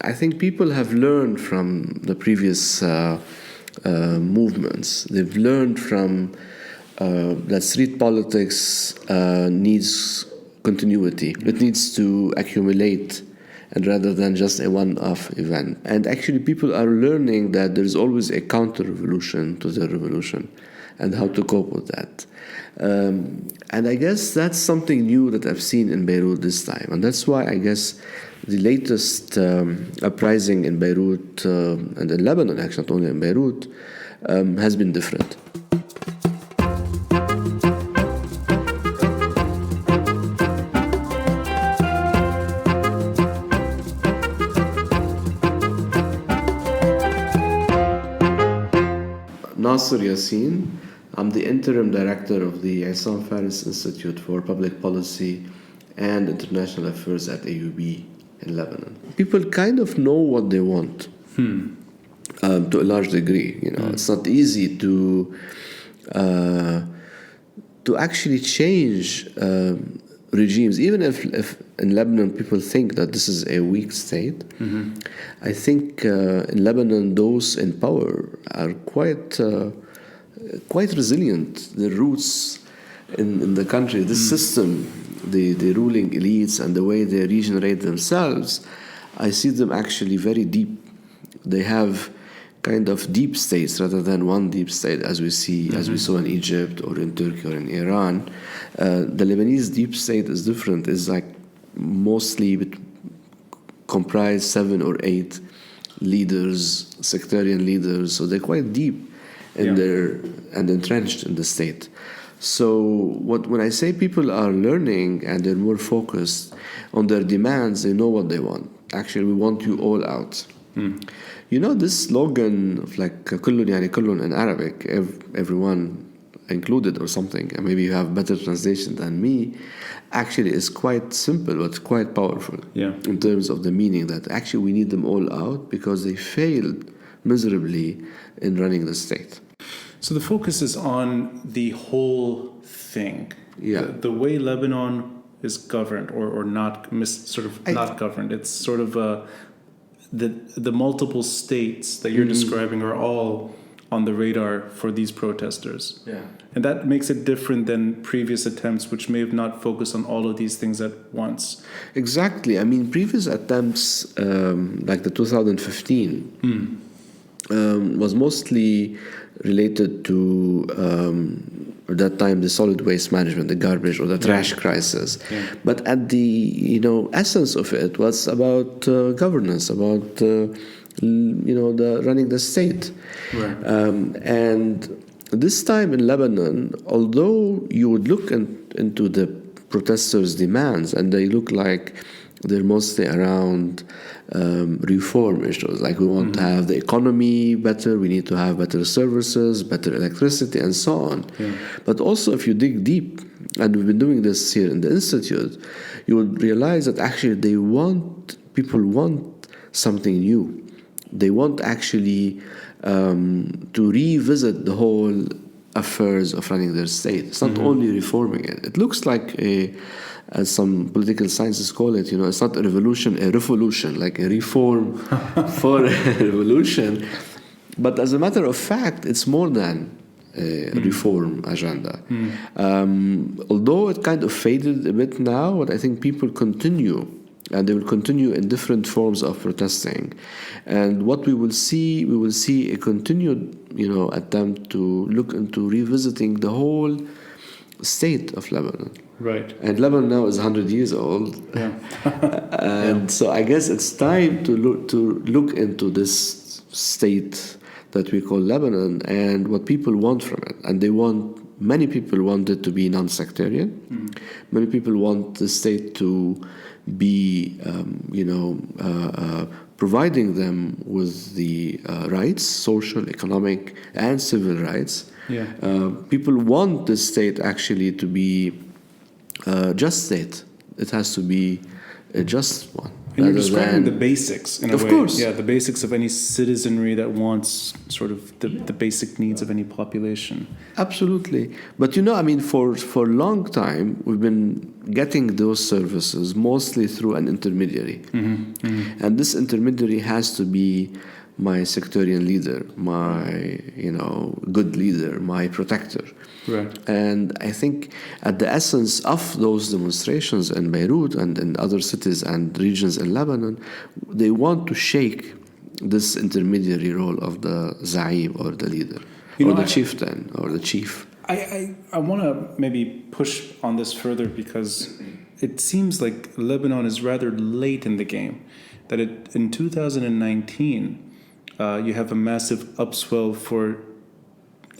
I think people have learned from the previous movements. They've learned from that street politics needs continuity. It needs to accumulate, and rather than just a one-off event. And actually people are learning that there's always a counter-revolution to the revolution and how to cope with that. And I guess that's something new that I've seen in Beirut this time. And that's why I guess the latest uprising in Beirut and in Lebanon, actually not only in Beirut, has been different. Nasser Yassin. I'm the Interim Director of the Issam Fares Institute for Public Policy and International Affairs at AUB in Lebanon. People kind of know what they want to a large degree. It's not easy to actually change regimes, even if in Lebanon people think that this is a weak state. I think in Lebanon those in power are quite resilient. The roots in the country, this system, the ruling elites and the way they regenerate themselves, I see them actually very deep. They have kind of deep states rather than one deep state as we saw in Egypt or in Turkey or in Iran. The Lebanese deep state is different. It's like mostly comprised 7 or 8 leaders, sectarian leaders, so they're quite deep in their and entrenched in the state. So when I say people are learning and they're more focused on their demands, they know what they want. Actually, we want you all out. This slogan of like كل يعني كل in Arabic, everyone included or something, and maybe you have better translation than me, actually is quite simple but quite powerful in terms of the meaning that actually we need them all out because they failed miserably in running the state. So the focus is on the whole thing. The way Lebanon is governed or not not governed. It's sort of the multiple states that you're describing are all on the radar for these protesters. And that makes it different than previous attempts, which may have not focused on all of these things at once. Exactly. I mean, previous attempts, like the 2015, was mostly related to, at that time, the solid waste management, the garbage or the trash crisis. But at the, essence of it was about governance, about, the running the state. And this time in Lebanon, although you would look into the protesters' demands, and they look like they're mostly around reform issues, like we want to have the economy better, we need to have better services, better electricity, and so on. But also if you dig deep, and we've been doing this here in the Institute, you would realize that actually people want something new. They want actually to revisit the whole affairs of running their state. It's not only reforming it. It looks like as some political sciences call it, it's not a revolution, a revolution, like a reform for a revolution. But as a matter of fact, it's more than a reform agenda. Although it kind of faded a bit now, but I think people continue, and they will continue in different forms of protesting. And what we will see a continued, attempt to look into revisiting the whole state of Lebanon. Right. And Lebanon now is 100 years old. And so I guess it's time to look into this state that we call Lebanon and what people want from it. And many people want it to be non-sectarian. Many people want the state to be, providing them with the rights, social, economic, and civil rights. People want the state actually to be a just state. It has to be a just one. And you're describing the basics in a way. Of course. Yeah, the basics of any citizenry that wants sort of the basic needs of any population. Absolutely. But for a long time, we've been getting those services mostly through an intermediary. And this intermediary has to be my sectarian leader, my good leader, my protector. Right. And I think at the essence of those demonstrations in Beirut and in other cities and regions in Lebanon, they want to shake this intermediary role of the Za'im or the leader, the chieftain or the chief. I want to maybe push on this further because it seems like Lebanon is rather late in the game. That in 2019, you have a massive upswell for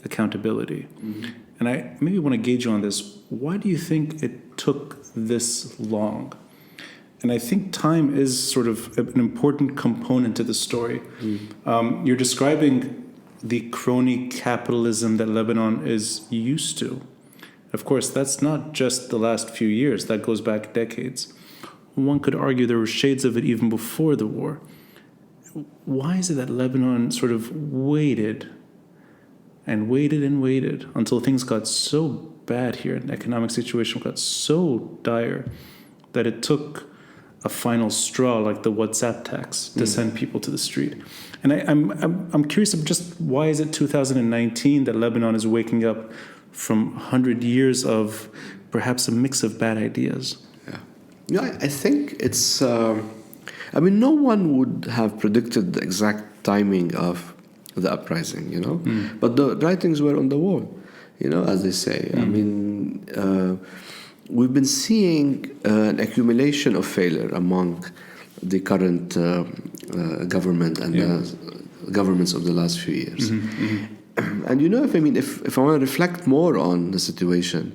accountability. And I maybe want to gauge you on this. Why do you think it took this long? And I think time is sort of an important component to the story. You're describing the crony capitalism that Lebanon is used to. Of course, that's not just the last few years. That goes back decades. One could argue there were shades of it even before the war. Why is it that Lebanon sort of waited and waited and waited until things got so bad here, and the economic situation got so dire that it took a final straw like the WhatsApp tax to send people to the street? And I'm curious of just why is it 2019 that Lebanon is waking up from 100 years of perhaps a mix of bad ideas? Yeah, I think it's. No one would have predicted the exact timing of the uprising, but the writings were on the wall, as they say. We've been seeing an accumulation of failure among the current government and the governments of the last few years. And if I want to reflect more on the situation,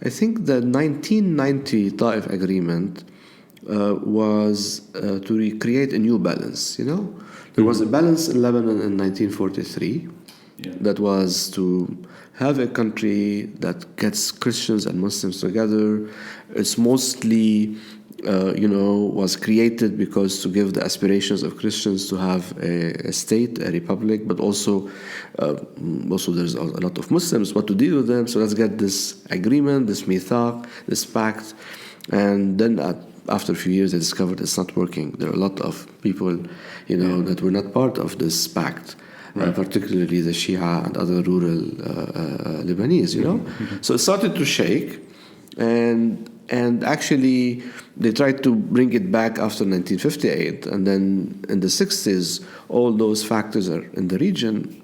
I think the 1990 Taif agreement was to recreate a new balance. There was a balance in Lebanon in 1943 that was to have a country that gets Christians and Muslims together. It's mostly, was created because to give the aspirations of Christians to have a state, a republic, but also there's a lot of Muslims, what to deal with them. So let's get this agreement, this mithaq, this pact. And then after a few years, they discovered it's not working. There are a lot of people, that were not part of this pact, particularly the Shia and other rural Lebanese, So it started to shake, and actually they tried to bring it back after 1958, and then in the 60s, all those factors in the region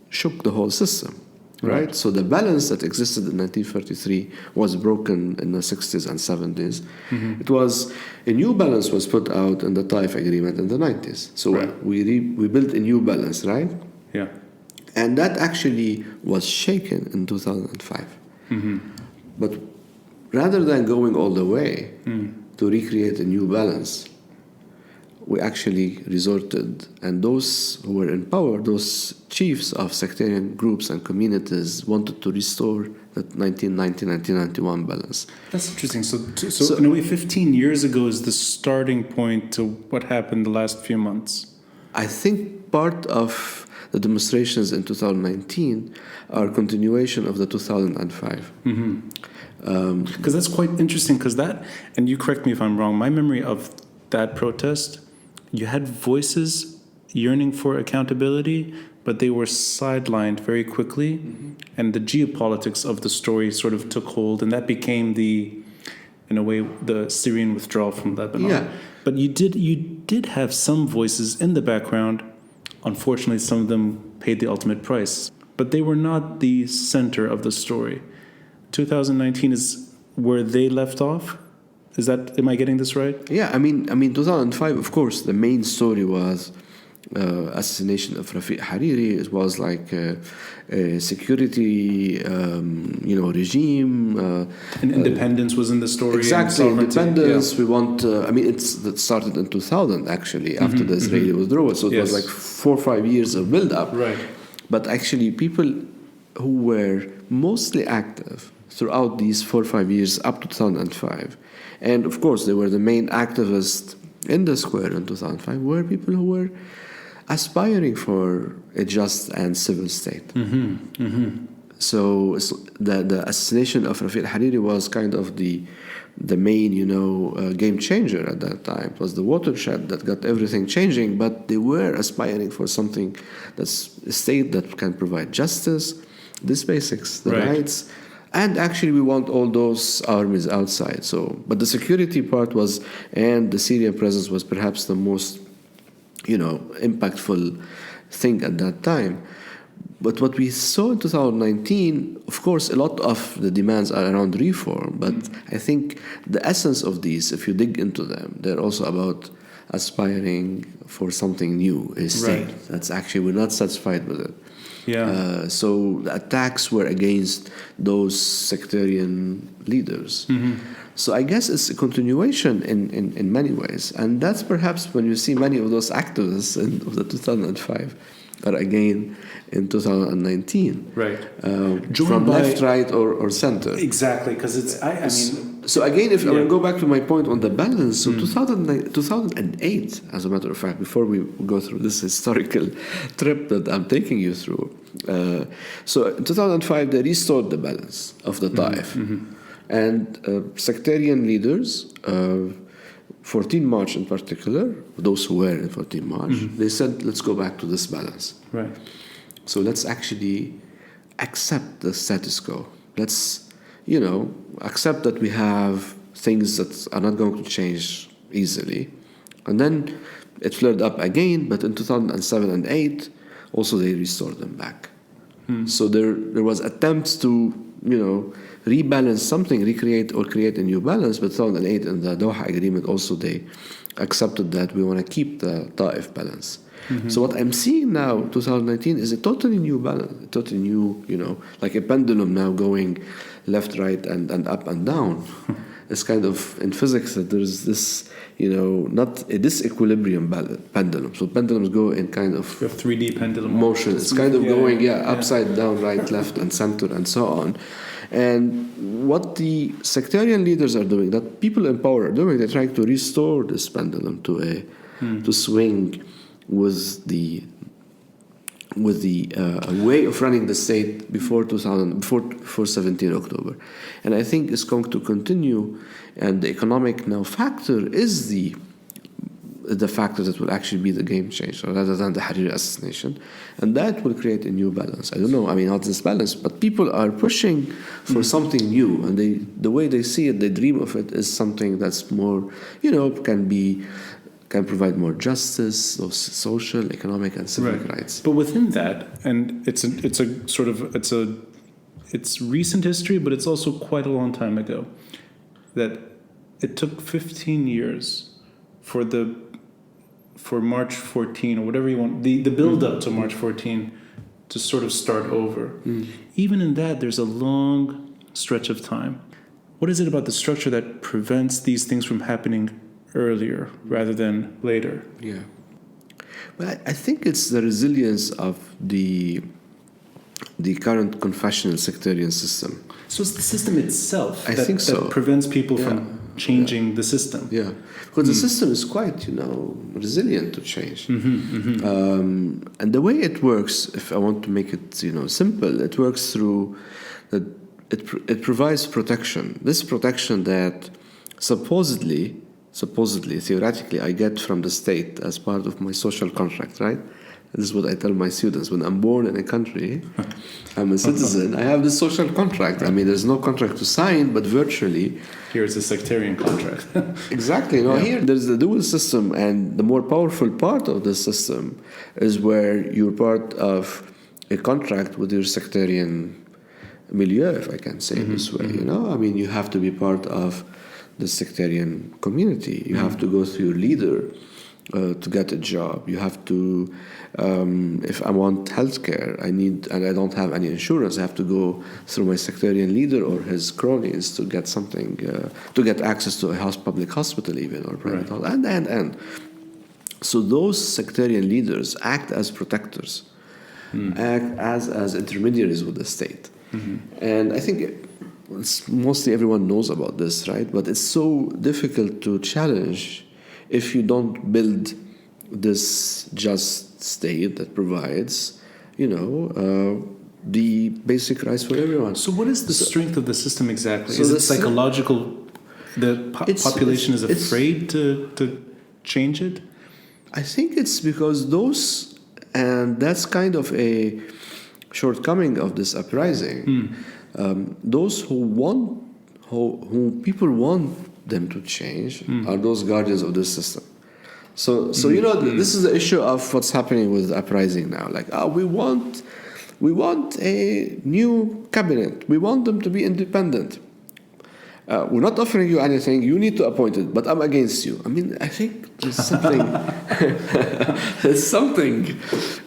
shook the whole system. Right? So the balance that existed in 1933 was broken in the 60s and 70s. It was a new balance was put out in the Taif agreement in the 90s. So we built a new balance, right? Yeah. And that actually was shaken in 2005. But rather than going all the way to recreate a new balance, we actually resorted, and those who were in power, those chiefs of sectarian groups and communities, wanted to restore that 1990-1991 balance. That's interesting. So in a way, 15 years ago is the starting point to what happened the last few months. I think part of the demonstrations in 2019 are a continuation of the 2005. Because that's quite interesting, because that, and you correct me if I'm wrong, my memory of that protest, you had voices yearning for accountability, but they were sidelined very quickly, and the geopolitics of the story sort of took hold, and that became in a way, the Syrian withdrawal from Lebanon. Yeah. But you did have some voices in the background. Unfortunately, some of them paid the ultimate price, but they were not the center of the story. 2019 is where they left off. Am I getting this right? Yeah, 2005, of course, the main story was assassination of Rafiq Hariri. It was like a security, regime. And independence was in the story. Exactly, independence. Yeah. We want. That started in 2000 actually, after the Israeli withdrawal. So it was like 4 or 5 years of build-up. Right. But actually, people who were mostly active throughout these 4 or 5 years up to 2005. And of course, they were the main activists in the square in 2005 were people who were aspiring for a just and civil state. So the assassination of Rafiq al-Hariri was kind of the main, game changer at that time. It was the watershed that got everything changing, but they were aspiring for something that's a state that can provide justice, these basics, the rights, and actually we want all those armies outside. So, but the security part was, and the Syrian presence was perhaps the most, impactful thing at that time. But what we saw in 2019, of course, a lot of the demands are around reform, but I think the essence of these, if you dig into them, they're also about aspiring for something new, a state. Right. That's actually, we're not satisfied with it. Yeah. So the attacks were against those sectarian leaders. So I guess it's a continuation in many ways. And that's perhaps when you see many of those activists of the 2005 are again in 2019. Right. From left, right, or center. Exactly, because it's, I mean... So again, if I will go back to my point on the balance, so 2008, as a matter of fact, before we go through this historical trip that I'm taking you through, so in 2005 they restored the balance of the Taif. And sectarian leaders, 14 March in particular, those who were in 14 March, they said, let's go back to this balance. Right. So let's actually accept the status quo. Let's, accept that we have things that are not going to change easily. And then it flared up again, but in 2007 and 8, also they restored them back. So there was attempts to, rebalance something, recreate or create a new balance, but 2008 in the Doha agreement also they accepted that we want to keep the Taif balance. So what I'm seeing now, 2019, is a totally new balance, a totally new, like a pendulum now going left, right, and up and down. It's kind of, in physics, that there's this, not a disequilibrium pendulum. So pendulums go in kind of... You have 3D pendulum motion. It's kind of going, upside down, right, left, and center, and so on. And what the sectarian leaders are doing, that people in power are doing, they're trying to restore this pendulum to swing with the way of running the state before 17 October. And I think it's going to continue, and the economic now factor is the factor that will actually be the game changer rather than the Hariri assassination. And that will create a new balance. I don't know, not this balance, but people are pushing for something new, and the way they see it, they dream of it, is something that's more, can provide more justice, social, economic, and civic rights. But within that, and it's recent history, but it's also quite a long time ago, that it took 15 years for March 14 or whatever you want, the build up to March 14 to sort of start over. Even in that, there's a long stretch of time. What is it about the structure that prevents these things from happening earlier rather than later? Yeah. But I think it's the resilience of the current confessional sectarian system. So it's the system itself that prevents people from changing the system. Yeah, because the system is quite, resilient to change. And the way it works, if I want to make it, simple, it works through that it provides protection. This protection that supposedly, theoretically, I get from the state as part of my social contract, right? This is what I tell my students. When I'm born in a country, I'm a citizen, I have this social contract. There's no contract to sign, but virtually... Here's a sectarian contract. Exactly. Here there's the dual system, and the more powerful part of the system is where you're part of a contract with your sectarian milieu, if I can say it this way. You have to be part of the sectarian community. You have to go through your leader to get a job. You have to, if I want healthcare, and I don't have any insurance, I have to go through my sectarian leader or his cronies to get something, to get access to a public hospital even, or private hospital, and. So those sectarian leaders act as protectors, act as intermediaries with the state. And I think mostly everyone knows about this, right? But it's so difficult to challenge if you don't build this just state that provides, the basic rights for everyone. So what is the strength of the system exactly? So is it psychological? The population is afraid to change it? I think it's because and that's kind of a shortcoming of this uprising. Those who people want them to change are those guardians of this system. So this is the issue of what's happening with the uprising now. Like, we want a new cabinet. We want them to be independent. We're not offering you anything. You need to appoint it, but I'm against you. I mean, I think there's something. There's something.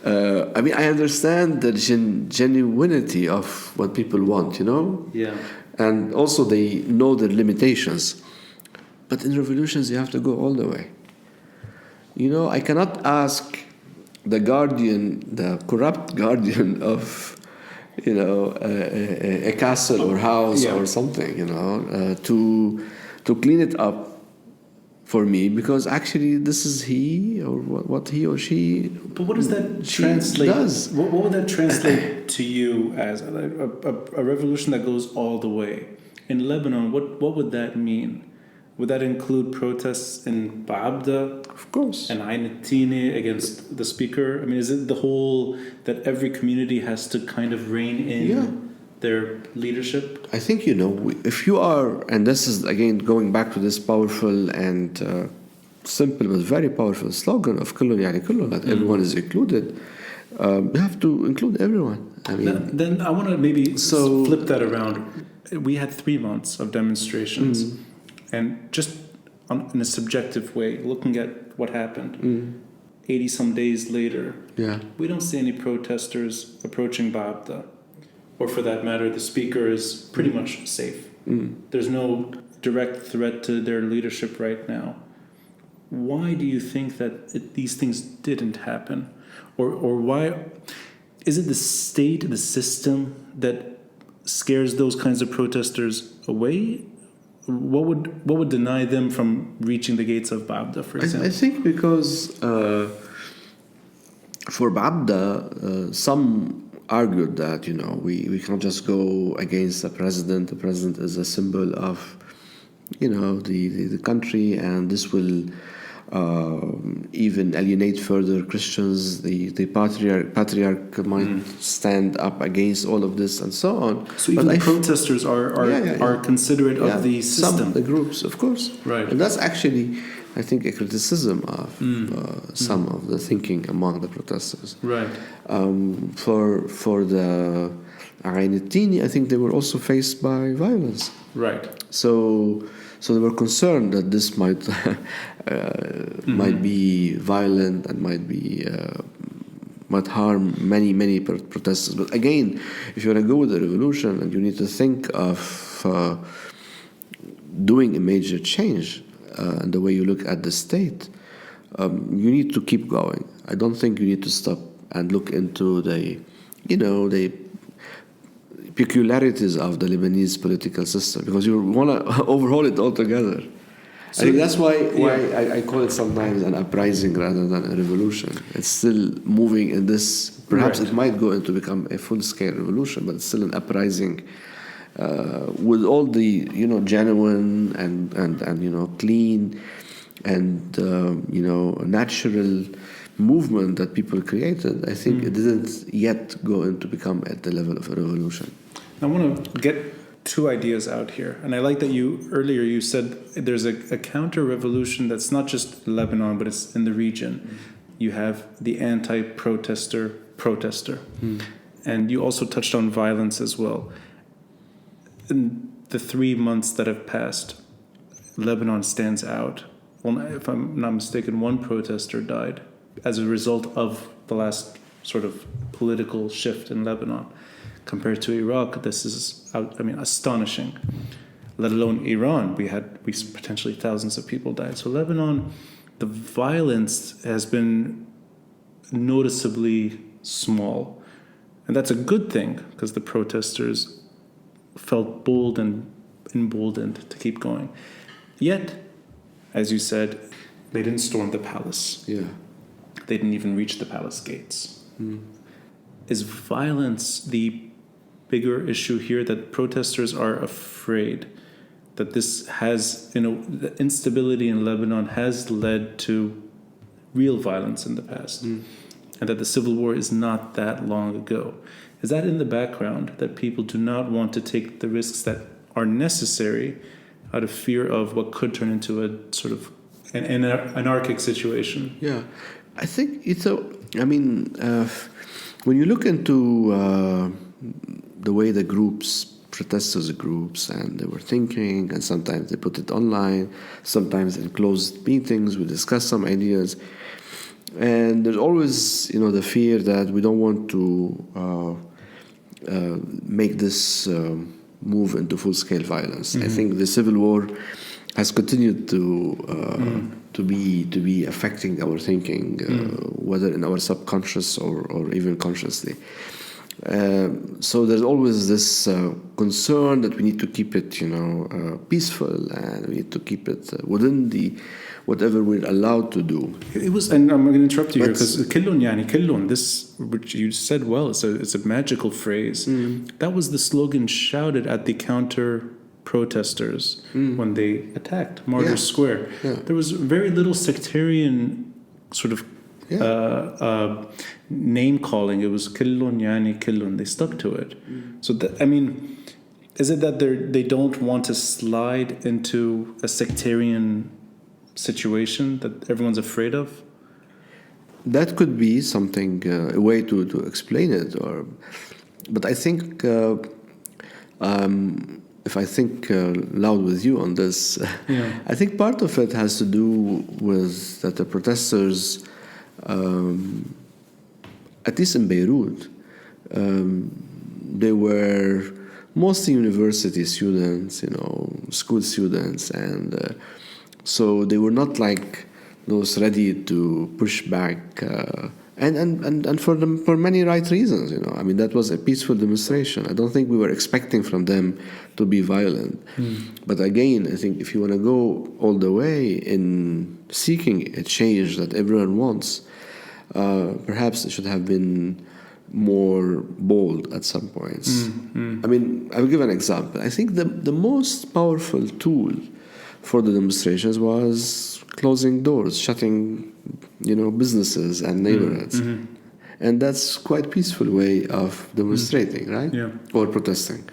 I understand the genuinity of what people want, Yeah. and also they know their limitations. But in revolutions, you have to go all the way. I cannot ask the corrupt guardian of, a castle or house or something, to clean it up for me, because actually this is he or what he or she. But what does that translate? What would that translate to you as a revolution that goes all the way in Lebanon? What would that mean? Would that include protests in Ba'abda? Of course. And Ain Tini against the speaker? I mean, is it the whole that every community has to kind of rein in their leadership? I think, if you are, and this is again going back to this powerful and simple but very powerful slogan of Kullun Yani Kullun, that everyone is included, you have to include everyone. I mean, then I want to maybe flip that around. We had 3 months of demonstrations. And just in a subjective way, looking at what happened, 80-some days later, we don't see any protesters approaching Ba'abda. Or for that matter, the speaker is pretty much safe. There's no direct threat to their leadership right now. Why do you think that these things didn't happen? Or why? Is it the state, the system, that scares those kinds of protesters away? What would deny them from reaching the gates of Ba'abda, for example? I think because for Ba'abda, some argued that we can't just go against the president. The president is a symbol of the country, and this will even alienate further Christians. The patriarch might stand up against all of this and so on. So even the protesters are considerate of the system. Some, the groups, of course. Right. And that's actually, I think, a criticism of some of the thinking among the protesters. Right. For the Ain-Tini, I think they were also faced by violence. Right. So they were concerned that this might might be violent and might harm many protesters. But again, if you want to go with the revolution and you need to think of doing a major change in the way you look at the state, you need to keep going. I don't think you need to stop and look into the peculiarities of the Lebanese political system, because you want to overhaul it altogether. So I think that's why I call it sometimes an uprising rather than a revolution. It's still moving in this. Perhaps it might go into become a full-scale revolution, but it's still an uprising with all the genuine and clean and natural movement that people created. I think it didn't yet go into become at the level of a revolution. I want to get two ideas out here, and I like that earlier you said there's a counter-revolution that's not just Lebanon, but it's in the region. You have the anti-protester, and you also touched on violence as well. In the 3 months that have passed, Lebanon stands out. Well, if I'm not mistaken, one protester died as a result of the last sort of political shift in Lebanon. Compared to Iraq, this is, astonishing. Let alone Iran, we potentially thousands of people died. So Lebanon, the violence has been noticeably small. And that's a good thing, because the protesters felt bold and emboldened to keep going. Yet, as you said, They didn't storm the palace. Yeah. They didn't even reach the palace gates. Is violence the bigger issue here, that protesters are afraid that this has, the instability in Lebanon has led to real violence in the past, and that the civil war is not that long ago? Is that in the background, that people do not want to take the risks that are necessary out of fear of what could turn into a sort of an anarchic situation? Yeah, I think when you look into the way the protesters groups, and they were thinking, and sometimes they put it online, sometimes in closed meetings, we discuss some ideas, and there's always, the fear that we don't want to make this move into full-scale violence. I think the civil war has continued to be affecting our thinking, whether in our subconscious or even consciously. So there's always this concern that we need to keep it, peaceful, and we need to keep it within whatever we're allowed to do. It was, and I'm going to interrupt you here, because killun, this, which you said well, it's a magical phrase. That was the slogan shouted at the counter protesters when they attacked Martyrs Square. Yeah. There was very little sectarian sort of name calling. It was killun yani killun. They stuck to it. So is it that they don't want to slide into a sectarian situation that everyone's afraid of? That could be something, a way to explain it. But I think if I think loud with you on this, I think part of it has to do with that the protesters, at least in Beirut, they were mostly university students, school students, and so they were not like those ready to push back, and for many right reasons. That was a peaceful demonstration. I don't think we were expecting from them to be violent. But again, I think if you want to go all the way in seeking a change that everyone wants, perhaps it should have been more bold at some points. I'll give an example. I think the most powerful tool for the demonstrations was closing doors, shutting, businesses and neighborhoods. And that's quite a peaceful way of demonstrating, right? Yeah. Or protesting.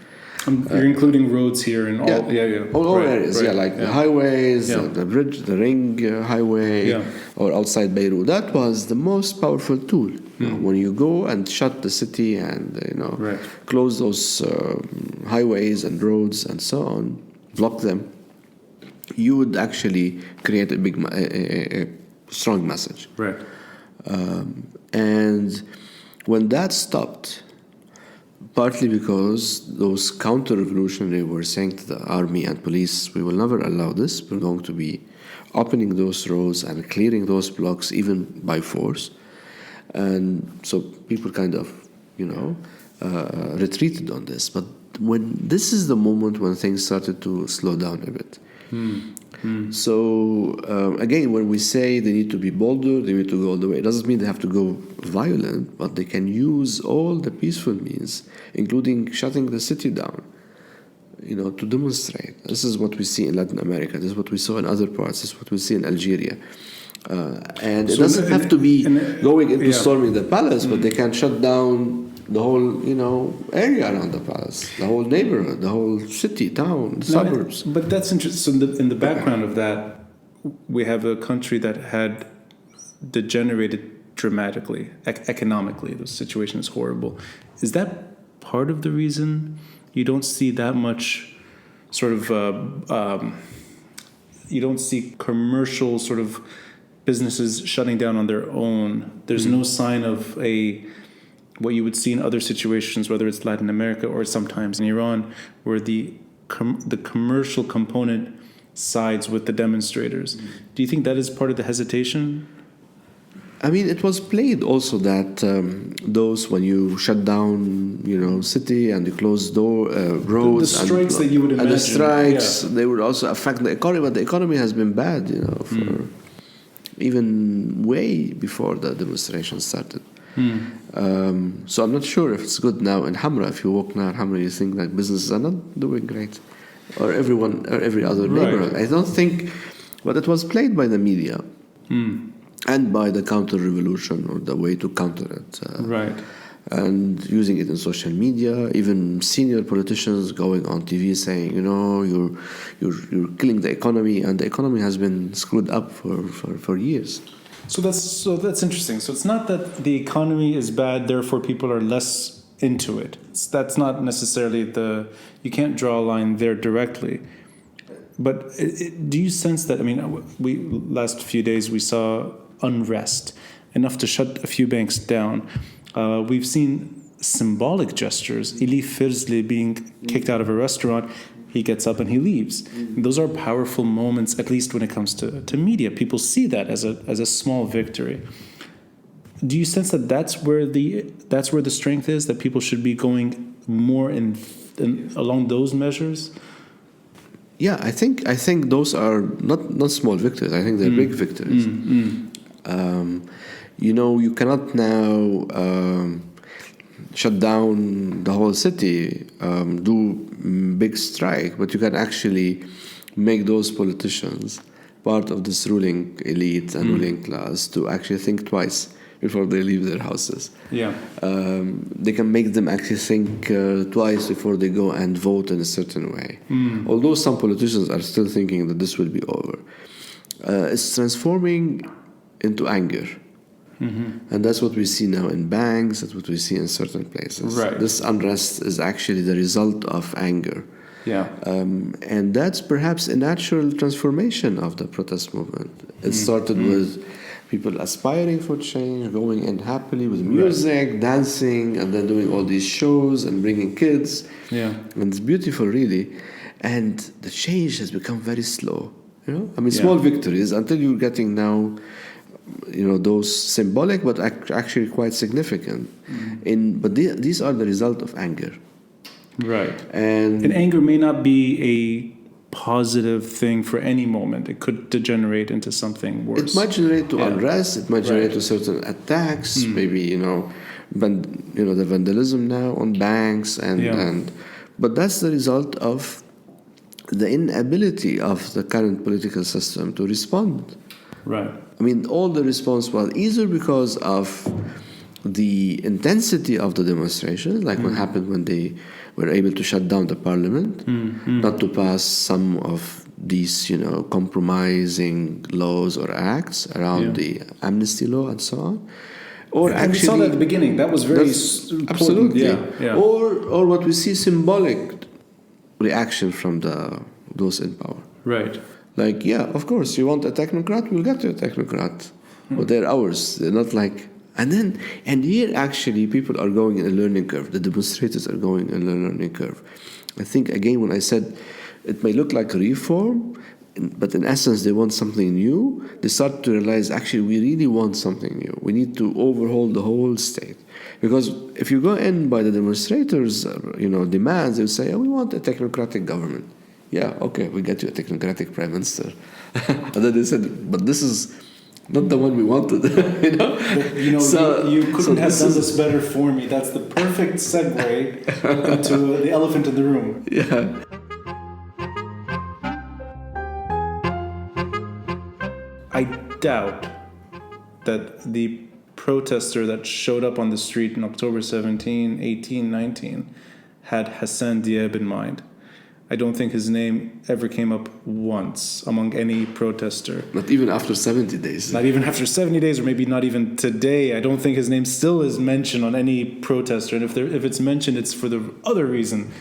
You're including roads here in all areas, like the highways, the bridge, the ring highway, or outside Beirut. That was the most powerful tool. When you go and shut the city and close those highways and roads and so on, block them, you would actually create a strong message. Right. And when that stopped, partly because those counter-revolutionary were saying to the army and police, we will never allow this. We're going to be opening those roads and clearing those blocks even by force. And so people kind of, retreated on this. But this is the moment when things started to slow down a bit. So again, when we say they need to be bolder, they need to go all the way, it doesn't mean they have to go violent, but they can use all the peaceful means, including shutting the city down, to demonstrate. This is what we see in Latin America. This is what we saw in other parts. This is what we see in Algeria. And it doesn't have to be going into storming the palace, but they can shut down the whole, area around the palace, the whole neighborhood, the whole city, town, suburbs. But that's interesting. So in the background of that, we have a country that had degenerated dramatically, economically. The situation is horrible. Is that part of the reason you don't see that much sort of, you don't see commercial sort of businesses shutting down on their own? There's no sign of what you would see in other situations, whether it's Latin America or sometimes in Iran, where the commercial component sides with the demonstrators. Do you think that is part of the hesitation? It was played also that those, when you shut down, city and you close roads, the strikes that you would imagine, and the strikes, they would also affect the economy. But the economy has been bad, even way before the demonstration started. So I'm not sure if it's good now in Hamra. If you walk now in Hamra, you think that businesses are not doing great, or everyone or every other neighborhood. I don't think, but it was played by the media and by the counter-revolution, or the way to counter it. And using it in social media, even senior politicians going on TV saying, you're killing the economy, and the economy has been screwed up for years. So that's interesting. So it's not that the economy is bad, therefore people are less into it. That's not necessarily you can't draw a line there directly. But do you sense that? I mean, last few days we saw unrest, enough to shut a few banks down. We've seen symbolic gestures. Elif Firzli being kicked out of a restaurant, he gets up and he leaves. Those are powerful moments, at least when it comes to media. People see that as a small victory. Do you sense that that's where the strength is? That people should be going more in along those measures? Yeah, I think those are not small victories. I think they're big victories. You cannot now shut down the whole city, do big strike, but you can actually make those politicians part of this ruling elite and ruling class to actually think twice before they leave their houses. Yeah. They can make them actually think twice before they go and vote in a certain way. Although some politicians are still thinking that this will be over. It's transforming into anger. And that's what we see now in banks, that's what we see in certain places. Right. This unrest is actually the result of anger. Yeah. And that's perhaps a natural transformation of the protest movement. It started with people aspiring for change, going in happily with music, dancing, and then doing all these shows and bringing kids. Yeah. And it's beautiful, really. And the change has become very slow. Small victories until you're getting now, those symbolic but actually quite significant. But these are the result of anger. Right. And anger may not be a positive thing for any moment. It could degenerate into something worse. It might generate to unrest. It might generate to certain attacks. Maybe the vandalism now on banks but that's the result of the inability of the current political system to respond. Right. All the response was either because of the intensity of the demonstrations, like what happened when they were able to shut down the parliament, not to pass some of these, compromising laws or acts around the amnesty law and so on. Or actually, we saw that at the beginning. That was very important. Absolutely. Yeah. Or what we see, symbolic reaction from those in power. Right. Like, of course, you want a technocrat, we'll get you a technocrat. But they're ours. They're not like... And here, actually, people are going in a learning curve. The demonstrators are going in a learning curve. I think, again, when I said it may look like a reform, but in essence, they want something new, they start to realize, actually, we really want something new. We need to overhaul the whole state. Because if you go in by the demonstrators' demands, they'll say, we want a technocratic government. Yeah, okay, we get you a technocratic prime minister. And then they said, but this is not the one we wanted, you couldn't have done this better for me. That's the perfect segue into the elephant in the room. Yeah. I doubt that the protester that showed up on the street in October 17, 18, 19 had Hassan Diab in mind. I don't think his name ever came up once among any protester. Not even after 70 days. Not even after 70 days, or maybe not even today. I don't think his name still is mentioned on any protester. And if it's mentioned, it's for the other reason.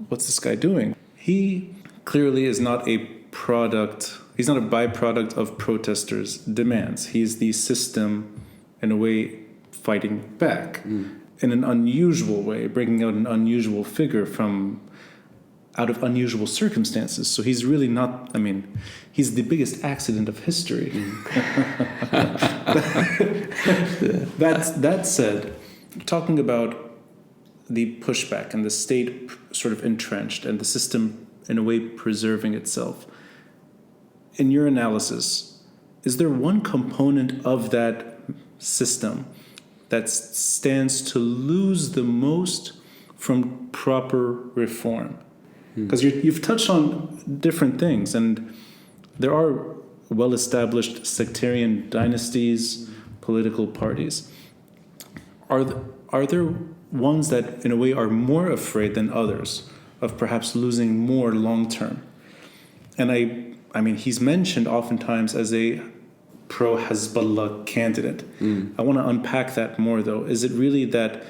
What's this guy doing? He clearly is not a product. He's not a byproduct of protesters' demands. He's the system, in a way, fighting back in an unusual way, bringing out an unusual figure out of unusual circumstances. So he's really not, he's the biggest accident of history. That said, talking about the pushback and the state sort of entrenched and the system in a way preserving itself, in your analysis, is there one component of that system that stands to lose the most from proper reform? Because you've touched on different things, and there are well-established sectarian dynasties, political parties. Are there ones that, in a way, are more afraid than others of perhaps losing more long-term? And I mean, he's mentioned oftentimes as a pro-Hezbollah candidate. I want to unpack that more, though. Is it really that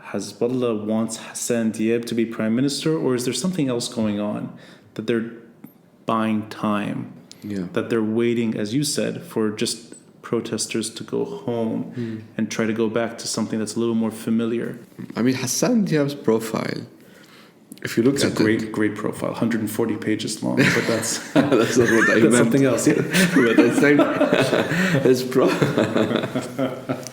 Hezbollah wants Hassan Diab to be prime minister, or is there something else going on, that they're buying time, that they're waiting, as you said, for just protesters to go home and try to go back to something that's a little more familiar? I mean, Hassan Diab's profile, if you look at it, great profile, 140 pages long, but that's that's not what I meant. That's something else. Yeah. But I think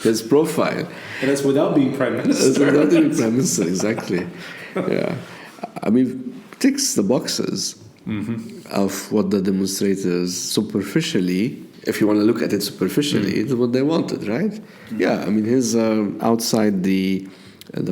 his profile, and that's without being prime minister. That's without being prime minister, exactly. Yeah, I mean, ticks the boxes of what the demonstrators superficially, if you want to look at it superficially, it's what they wanted, right? Yeah, I mean, he's outside the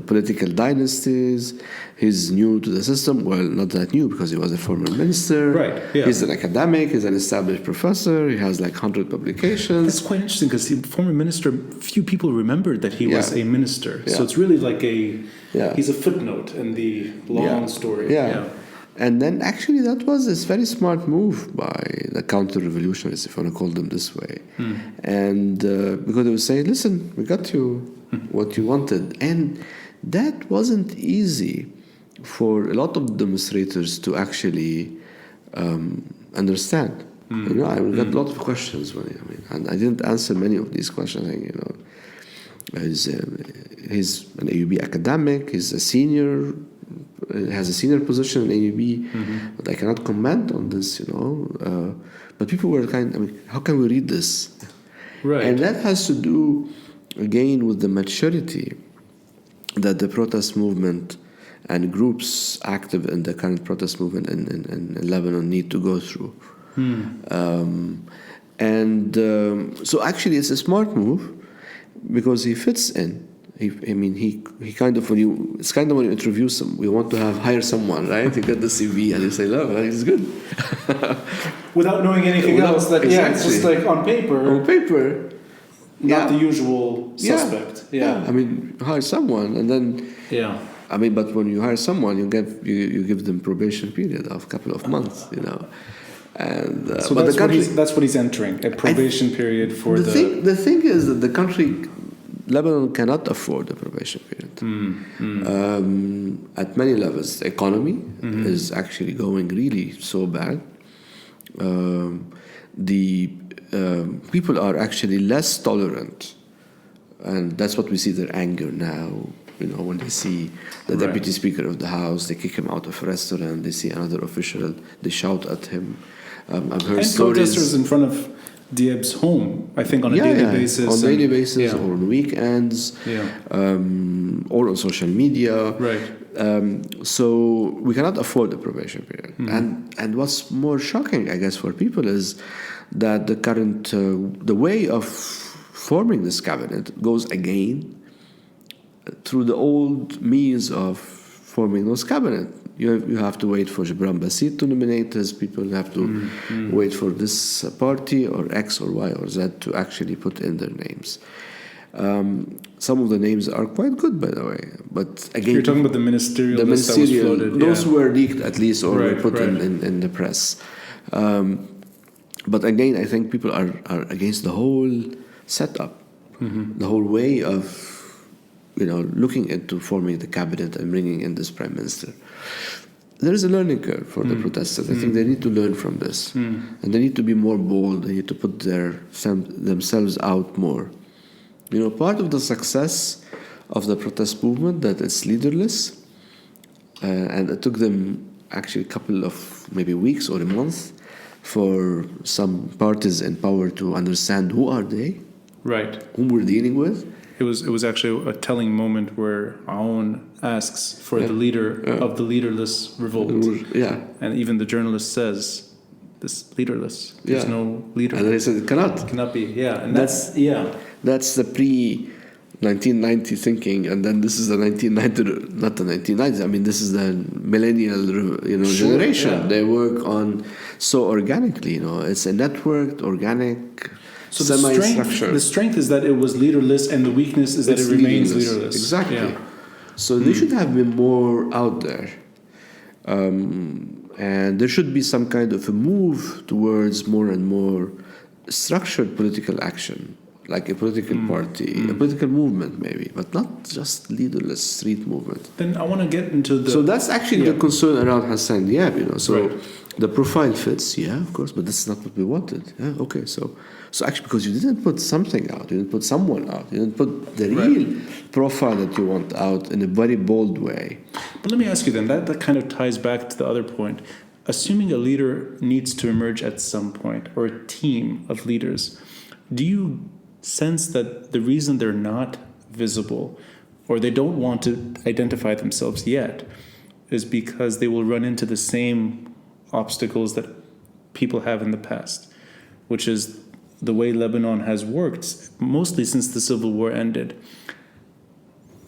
political dynasties. He's new to the system. Well, not that new, because he was a former minister. Right. Yeah. He's an academic. He's an established professor. He has like 100 publications. That's quite interesting, because the former minister, few people remembered that he was a minister. Yeah. So it's really like he's a footnote in the long story. Yeah. And then actually that was this very smart move by the counter-revolutionaries, if you want to call them this way. And because they would say, listen, we got you what you wanted. And that wasn't easy for a lot of demonstrators to actually understand. You know, I got a lot of questions and I didn't answer many of these questions. You know, he's an AUB academic. He's a senior. Has a senior position in AUB, but I cannot comment on this. You know, but people were how can we read this? Right. And that has to do again with the maturity that the protest movement and groups active in the current protest movement in Lebanon need to go through. So actually it's a smart move, because he fits in. He kind of, when you interview we want to hire someone, right? You get the CV and you say, look, he's good. Without knowing anything else, it's just like on paper. Not the usual suspect. Yeah. I mean, hire someone, and then. Yeah. I mean, but when you hire someone, you give them probation period of a couple of months, you know. And so that's what he's entering, a probation period for the thing is that the country, Lebanon, cannot afford a probation period. At many levels, the economy is actually going really so bad. People are actually less tolerant, and that's what we see, their anger now. You know, when they see the deputy speaker of the house, they kick him out of a restaurant. They see another official, they shout at him. I've heard stories. Protesters in front of Diab's home, I think, on a daily basis. On daily basis, or on weekends, or on social media. Right. So we cannot afford the probation period. And what's more shocking, I guess, for people is that the current, the way of forming this cabinet goes again through the old means of forming those cabinet. You have to wait for Gibran Basit to nominate his people. You have to wait for this party or X or Y or Z to actually put in their names. Some of the names are quite good, by the way. But again, you're talking about the ministerial list that was floated. Those who were leaked, at least, or were put in the press. But again, I think people are against the whole setup, the whole way of looking into forming the cabinet and bringing in this prime minister. There is a learning curve for the protesters. I think they need to learn from this. And they need to be more bold. They need to put themselves out more. Part of the success of the protest movement, that it's leaderless. And it took them actually a couple of maybe weeks or a month for some parties in power to understand who are they, whom we're dealing with. It was actually a telling moment where Aoun asks for the leader of the leaderless revolt. Yeah. And even the journalist says, this leaderless. There's no leader. And they said it cannot. It cannot be. Yeah, and that's the pre-1990 thinking, and then this is the 1990, not the 1990s. I mean, this is the millennial, generation. Yeah. They work on so organically. It's a networked, organic, so semi-structured. The strength is that it was leaderless, and the weakness is that it remains leaderless. Exactly. Yeah. So they should have been more out there. And there should be some kind of a move towards more and more structured political action, like a political party, a political movement maybe, but not just leaderless street movement. Then I want to get into the... So that's actually the concern around Hassan Diab, So the profile fits, of course, but that's not what we wanted. Yeah, okay, so actually because you didn't put something out, you didn't put someone out, you didn't put the real profile that you want out in a very bold way. But let me ask you then, that kind of ties back to the other point. Assuming a leader needs to emerge at some point, or a team of leaders, do you sense that the reason they're not visible, or they don't want to identify themselves yet, is because they will run into the same obstacles that people have in the past, which is the way Lebanon has worked, mostly since the Civil War ended.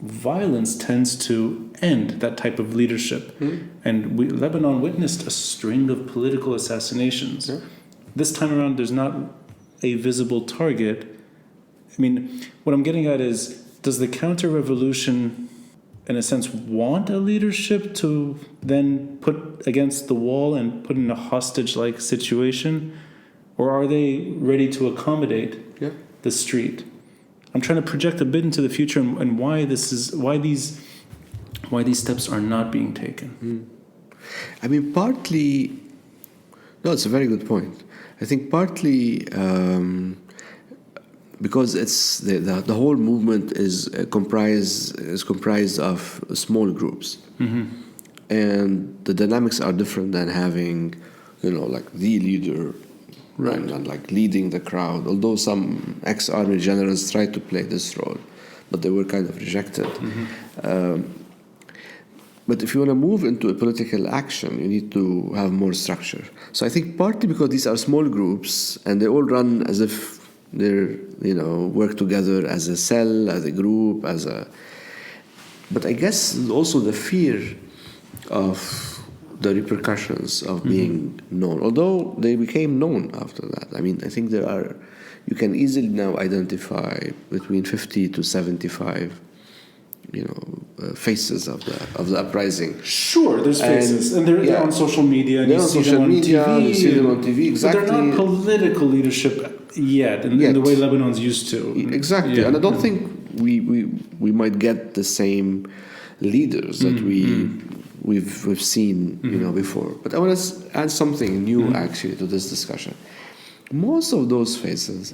Violence tends to end that type of leadership. And Lebanon witnessed a string of political assassinations. This time around, there's not a visible target. I mean, what I'm getting at is, does the counter-revolution, in a sense, want a leadership to then put against the wall and put in a hostage-like situation? Or are they ready to accommodate the street? I'm trying to project a bit into the future and why these steps are not being taken. I mean, partly, it's a very good point. I think partly because it's the whole movement is comprised of small groups, and the dynamics are different than having, like the leader. Right. And like leading the crowd, although some ex-army generals tried to play this role, but they were kind of rejected. But if you want to move into a political action, you need to have more structure. So I think partly because these are small groups and they all run as if they're, work together as a cell, as a group, But I guess also the fear of the repercussions of being known, although they became known after that. I mean, I think you can easily now identify between 50 to 75, faces of the uprising. Sure, there's faces, and they're on social media, and you see them on TV. You see them on TV, exactly. But they're not political leadership yet, in the way Lebanon's used to. Exactly, and I don't think we might get the same leaders that we've seen before. But I want to add something new actually to this discussion. Most of those faces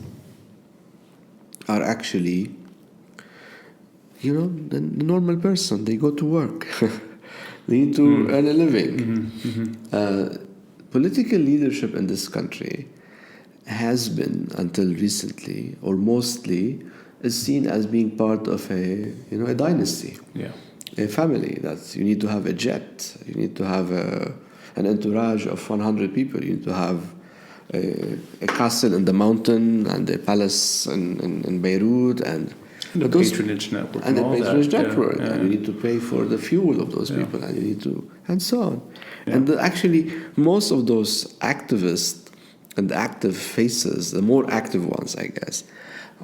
are actually the normal person. They go to work. They need to earn a living. Political leadership in this country has been, until recently, or mostly, is seen as being part of a dynasty. A family. That you need to have a jet, you need to have an entourage of 100 people, you need to have a castle in the mountain and a palace in Beirut and a patronage network and you need to pay for the fuel of those people, and you need to, and so on. And actually most of those activists and active faces, the more active ones I guess,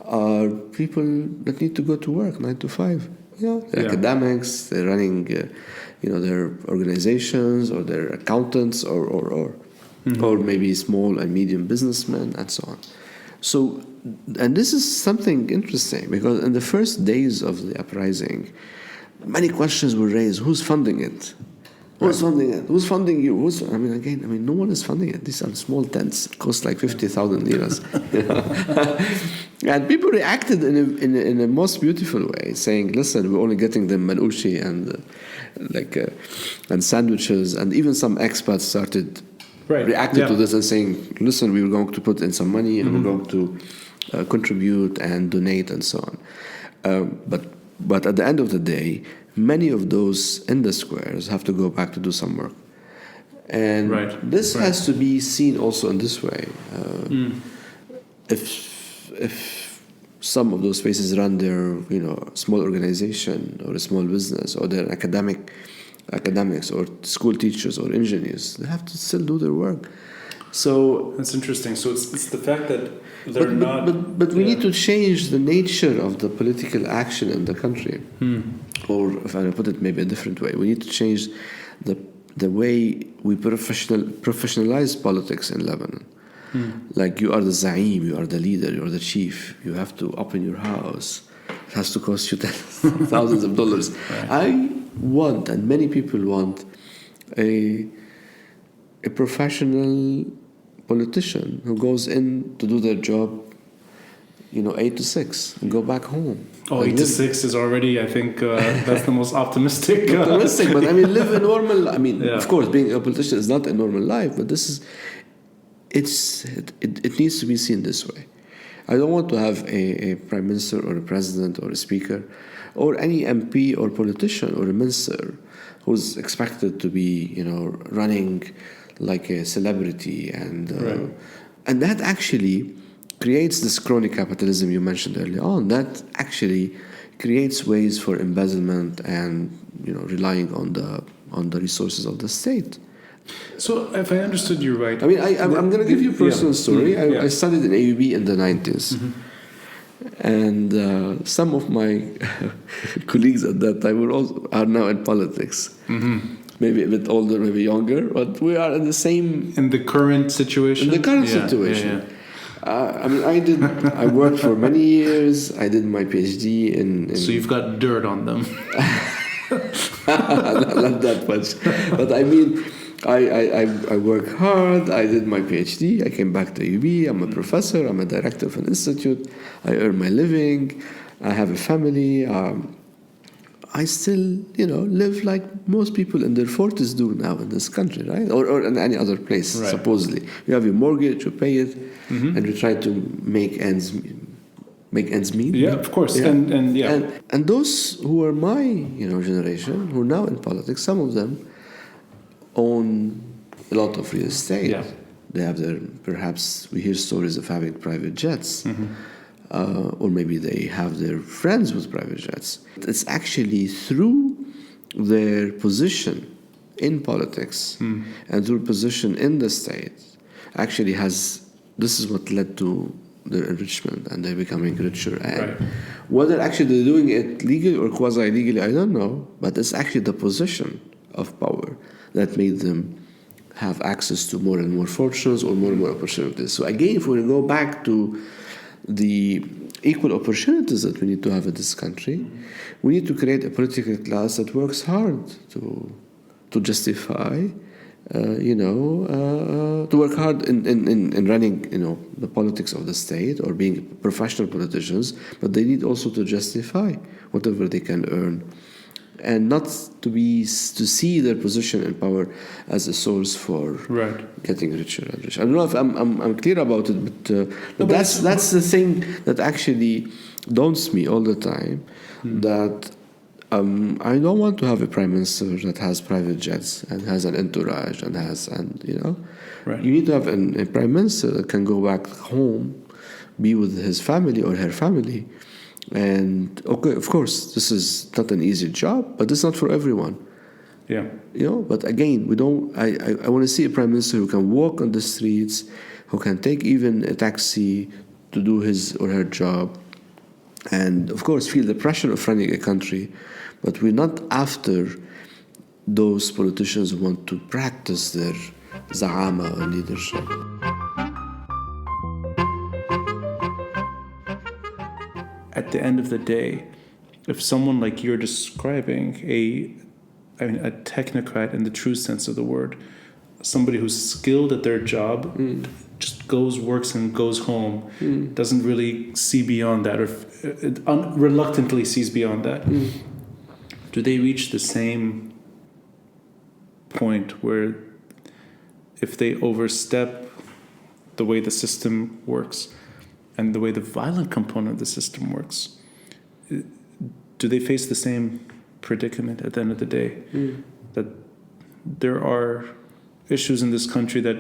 are people that need to go to work 9 to 5. They're academics, they're running, their organizations, or they're accountants, or maybe small and medium businessmen, and so on. So, and this is something interesting, because in the first days of the uprising, many questions were raised. Who's funding it? Who's funding it? Who's funding you? No one is funding it. These are small tents. It costs like 50,000 liras. And people reacted in a most beautiful way, saying, "Listen, we're only getting them manushi and sandwiches." And even some expats started reacting to this and saying, "Listen, we were going to put in some money and we're going to contribute and donate and so on." But at the end of the day, many of those in the squares have to go back to do some work. And this has to be seen also in this way. If some of those spaces run their small organization or a small business, or they're academics or school teachers or engineers, they have to still do their work. So that's interesting. So it's the fact that they're not. But we need to change the nature of the political action in the country. Or if I put it maybe a different way, we need to change the way we professionalize politics in Lebanon. Like, you are the zaim, you are the leader, you are the chief. You have to open your house. It has to cost you thousands of dollars. I want, and many people want, a professional politician who goes in to do their job, 8 to 6, and go back home. 8 to 6 is already, I think, that's the most optimistic. Optimistic, but live a normal. Of course, being a politician is not a normal life, but this is. It needs to be seen this way. I don't want to have a prime minister or a president or a speaker or any MP or politician or a minister who's expected to be, running like a celebrity, and that actually creates this crony capitalism you mentioned earlier on. That actually creates ways for embezzlement and relying on the resources of the state. So, if I understood you right, I'm going to give you a personal story. I studied in AUB in the 90s, and some of my colleagues at that time are now in politics. Maybe a bit older, maybe younger, but we are in the current situation. In the current situation. I worked for many years. I did my PhD in So you've got dirt on them. Not that much, but I work hard. I did my PhD. I came back to UB. I'm a professor. I'm a director of an institute. I earn my living. I have a family. I still, live like most people in their 40s do now in this country, right? Or in any other place, supposedly. You have your mortgage, you pay it, and you try to make ends meet. Yeah, of course. Yeah. And those who are my, generation, who are now in politics, some of them own a lot of real estate. Yeah. They have perhaps we hear stories of having private jets. Or maybe they have their friends with private jets. It's actually through their position in politics and through position in the state this is what led to their enrichment, and they're becoming richer. And whether actually they're doing it legally or quasi-legally, I don't know, but it's actually the position of power that made them have access to more and more fortunes or more and more opportunities. So again, if we go back to the equal opportunities that we need to have in this country, we need to create a political class that works hard to justify, to work hard in running, the politics of the state or being professional politicians, but they need also to justify whatever they can earn, and not to see their position in power as a source for getting richer and richer. I don't know if I'm clear about it, but that's the thing that actually daunts me all the time. That I don't want to have a prime minister that has private jets and has an entourage you need to have a prime minister that can go back home, be with his family or her family. And okay, of course, this is not an easy job, but it's not for everyone. Yeah. But again, we don't. I want to see a prime minister who can walk on the streets, who can take even a taxi to do his or her job, and of course feel the pressure of running a country. But we're not after those politicians who want to practice their za'ama or leadership. At the end of the day, if someone like you're describing, a technocrat in the true sense of the word, somebody who's skilled at their job, just works and goes home, doesn't really see beyond that, or reluctantly sees beyond that, do they reach the same point where if they overstep the way the system works and the way the violent component of the system works, do they face the same predicament at the end of the day? That there are issues in this country that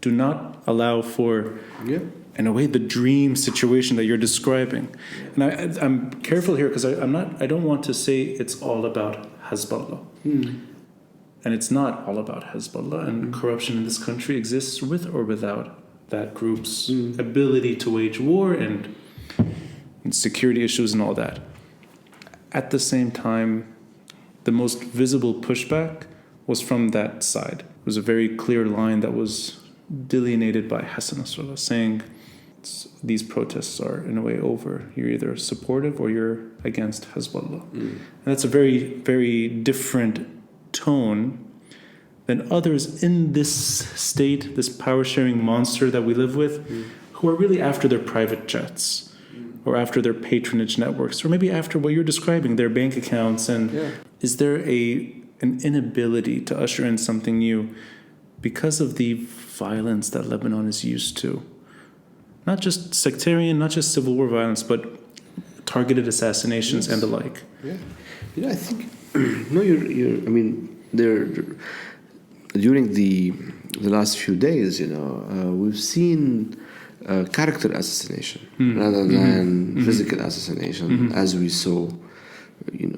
do not allow for, in a way, the dream situation that you're describing. And I'm careful here because I don't want to say it's all about Hezbollah. And it's not all about Hezbollah, and corruption in this country exists with or without that group's ability to wage war and security issues and all that. At the same time, the most visible pushback was from that side. It was a very clear line that was delineated by Hassan Nasrallah, saying these protests are in a way over. You're either supportive or you're against Hezbollah. And that's a very, very different tone than others in this state, this power-sharing monster that we live with, who are really after their private jets or after their patronage networks, or maybe after what you're describing, their bank accounts. And is there an inability to usher in something new because of the violence that Lebanon is used to? Not just sectarian, not just civil war violence, but targeted assassinations and the like. I think during the last few days, we've seen character assassination rather than physical assassination, as we saw, in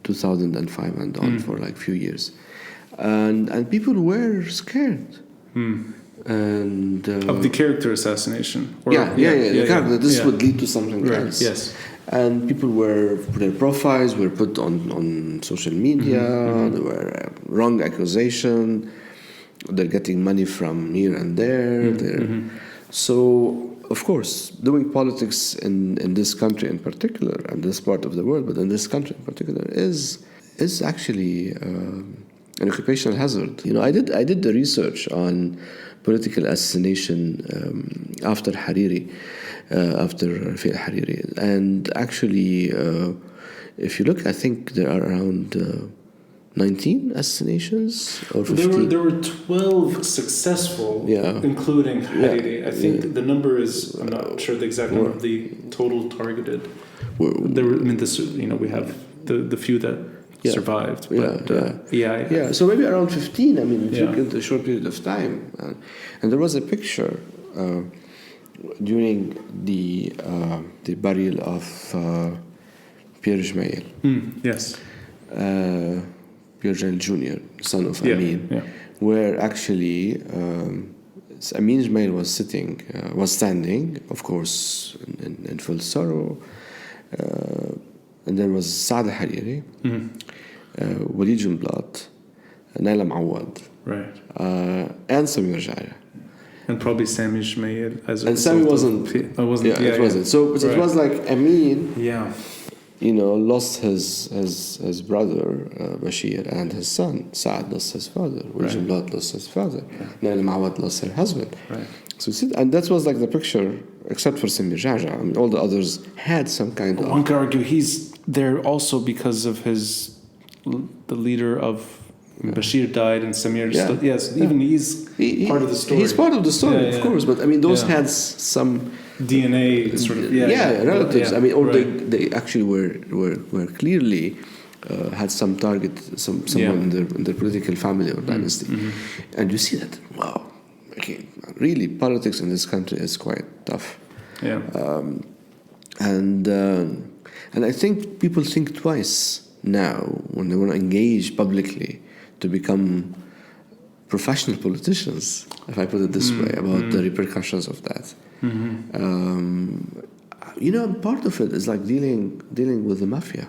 2005 and on for like few years, and people were scared. And of the character assassination. The character. This would lead to something else. Yes. And people their profiles were put on social media. There were wrong accusation. They're getting money from here and there. So, of course, doing politics in this country in particular, and this part of the world, but in this country in particular, is actually an occupational hazard. I did the research on political assassination after Hariri, after Rafiq Hariri, and actually, if you look, I think there are around 19 assassinations or 15. There were 12 successful, including Hariri. I think the number is, I'm not sure the exact number of the total targeted. We have the few that survived. But, So maybe around 15. If you look at a short period of time, and there was a picture during the burial of Pierre Ismail. Yes. Pierre Ismail Jr., son of Amin, where actually Amin Ismail was standing, of course, in full sorrow. And there was Saad Hariri, Walid Jumblat, Naila Mawad, and Samir Jaya. And probably Sami Ismail as a and Sami wasn't. It wasn't. It wasn't. So it was like Amin. Lost his brother Bashir, and his son Saad lost his father. Walid Jumblat lost his father. Naila Mawad lost her husband. So and that was like the picture, except for Samir Jaya. All the others had some kind of. One could argue he's there also because of the leader of Bashir died and Samir still, even he's part of the story. He's part of the story, of course, but those had some DNA sort of relatives. They actually were clearly had some target, someone in their political family or dynasty, and you see that really politics in this country is quite tough. And I think people think twice now when they want to engage publicly to become professional politicians, if I put it this way, about the repercussions of that. Part of it is like dealing with the mafia.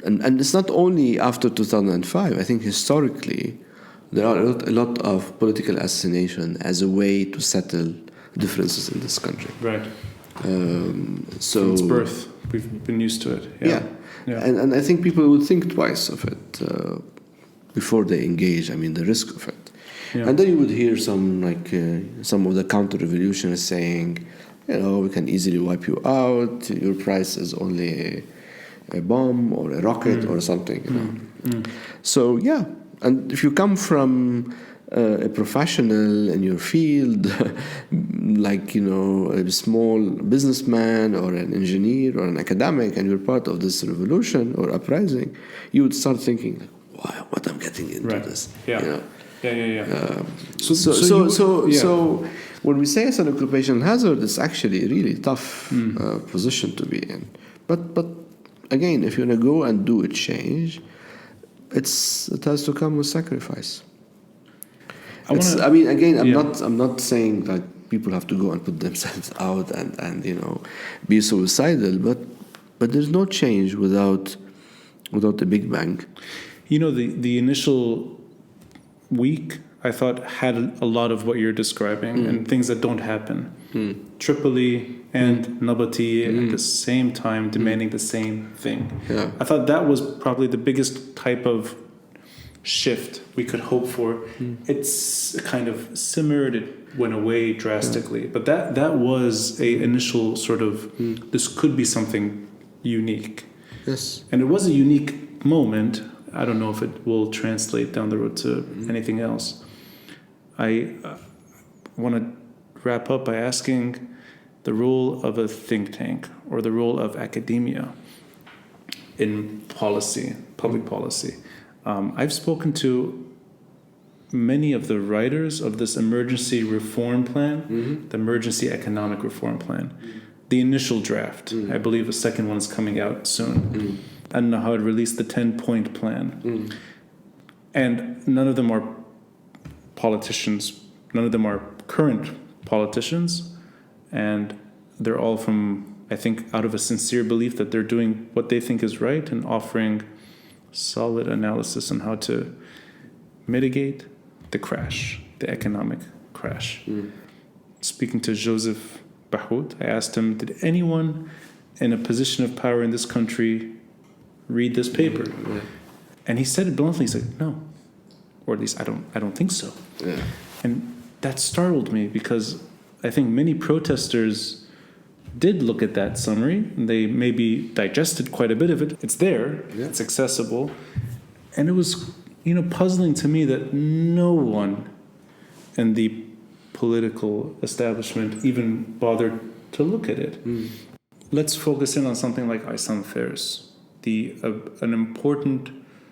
And it's not only after 2005. I think historically there are a lot of political assassination as a way to settle differences in this country. From its birth, we've been used to it. And I think people would think twice of it before they engage. The risk of it. And then you would hear some of the counter-revolutionaries saying, we can easily wipe you out. Your price is only a bomb or a rocket or something. So and if you come from a professional in your field, a small businessman or an engineer or an academic, and you're part of this revolution or uprising, you would start thinking, why, what I'm getting into this. Yeah. You know? Yeah. So when we say it's an occupational hazard, it's actually a really tough position to be in. But again, if you're gonna go and do a change, it has to come with sacrifice. I'm not saying that people have to go and put themselves out and be suicidal, but there's no change without a big bang. The initial week, I thought, had a lot of what you're describing and things that don't happen. Tripoli and Nabati at the same time demanding the same thing. Yeah. I thought that was probably the biggest type of shift we could hope for. It's kind of simmered, it went away drastically, but that was a initial sort of this could be something unique. Yes. And it was a unique moment. I don't know if it will translate down the road to anything else. I want to wrap up by asking the role of a think tank or the role of academia in policy, public policy. I've spoken to many of the writers of this emergency reform plan, the emergency economic reform plan, the initial draft. I believe a second one is coming out soon. And Nahad released the 10-point plan. And none of them are politicians. None of them are current politicians. And they're all from, I think, out of a sincere belief that they're doing what they think is right and offering solid analysis on how to mitigate the crash, the economic crash. Speaking to Joseph Bahoud, I asked him, did anyone in a position of power in this country read this paper? And he said it bluntly. He said, no. Or at least I don't think so. Yeah. And that startled me because I think many protesters did look at that summary. They maybe digested quite a bit of it. It's there. Yeah. It's accessible. And it was, puzzling to me that no one in the political establishment even bothered to look at it. Let's focus in on something like Issam Fares, an important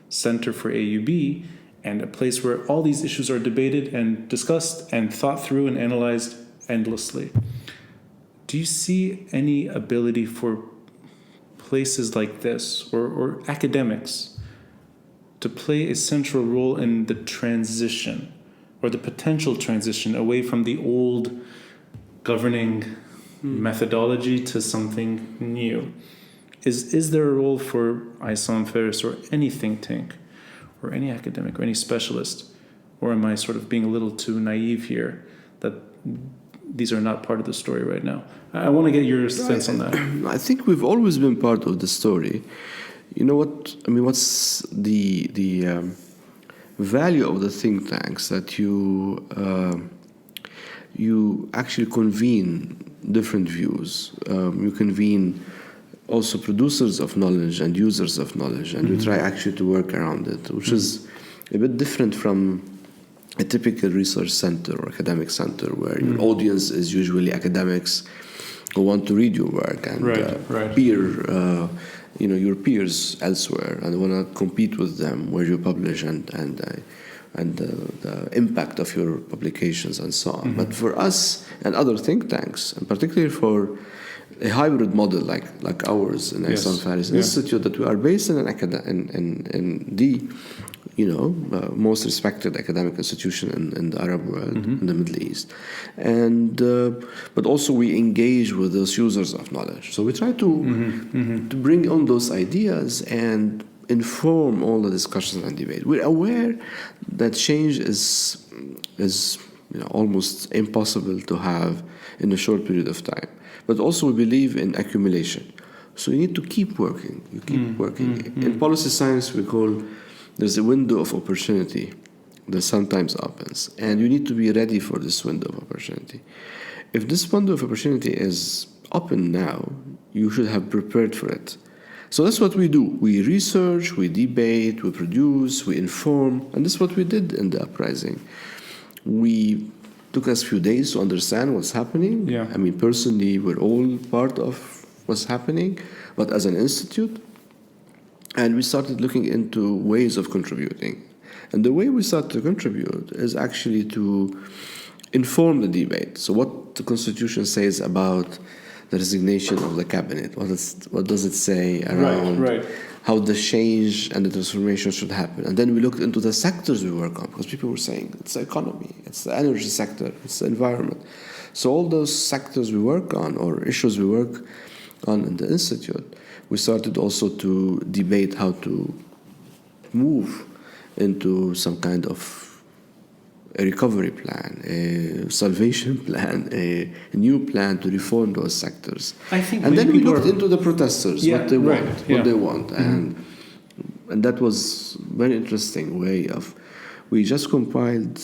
center for AUB and a place where all these issues are debated and discussed and thought through and analyzed endlessly. Do you see any ability for places like this or academics to play a central role in the transition or the potential transition away from the old governing methodology to something new? Is there a role for Issam Fares or any think tank or any academic or any specialist? Or am I sort of being a little too naive here that these are not part of the story right now? I want to get your sense on that. I think we've always been part of the story. You know what? I mean, what's the value of the think tanks? That you actually convene different views. You convene also producers of knowledge and users of knowledge, and you try actually to work around it, which is a bit different from a typical research center or academic center where your audience is usually academics who want to read your work and your peers elsewhere and want to compete with them where you publish and the impact of your publications and so on. But for us and other think tanks, and particularly for a hybrid model like ours in Issam Fares Institute, that we are based in the most respected academic institution in the Arab world, in the Middle East, and but also we engage with those users of knowledge. So we try to bring on those ideas and inform all the discussions and debate. We're aware that change is almost impossible to have in a short period of time. But also we believe in accumulation. So you need to keep working. You keep working. In policy science, we call there's a window of opportunity that sometimes opens. And you need to be ready for this window of opportunity. If this window of opportunity is open now, you should have prepared for it. So that's what we do. We research, we debate, we produce, we inform. And this is what we did in the uprising. We took us a few days to understand what's happening. Yeah. I mean, personally, we're all part of what's happening. But as an institute, And we started looking into ways of contributing. And the way we start to contribute is actually to inform the debate. So what the Constitution says about the resignation of the cabinet, what does it say around how the change and the transformation should happen. And then we looked into the sectors we work on, because people were saying it's the economy, it's the energy sector, it's the environment. So all those sectors we work on, or issues we work on in the Institute, we started also to debate how to move into some kind of a recovery plan, a salvation plan, a new plan to reform those sectors. And then we looked into the protestors, what they want, and that was a very interesting way of. We just compiled.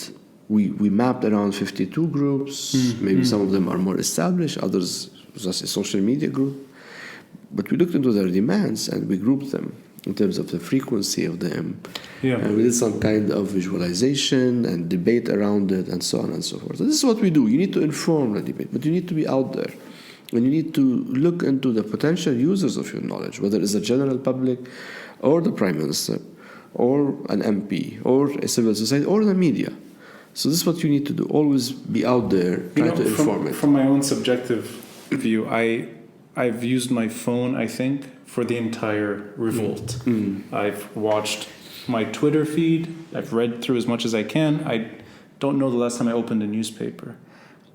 We mapped around 52 groups. Maybe some of them are more established, others just a social media group. But we looked into their demands and we grouped them in terms of the frequency of them. And we did some kind of visualization and debate around it and so on and so forth. So this is what we do. You need to inform the debate, but you need to be out there. And you need to look into the potential users of your knowledge, whether it's the general public or the Prime Minister or an MP or a civil society or the media. So this is what you need to do. Always be out there, try to inform it. From my own subjective view, I've used my phone, I think, for the entire Revolt. I've watched my Twitter feed. I've read through as much as I can. I don't know the last time I opened a newspaper.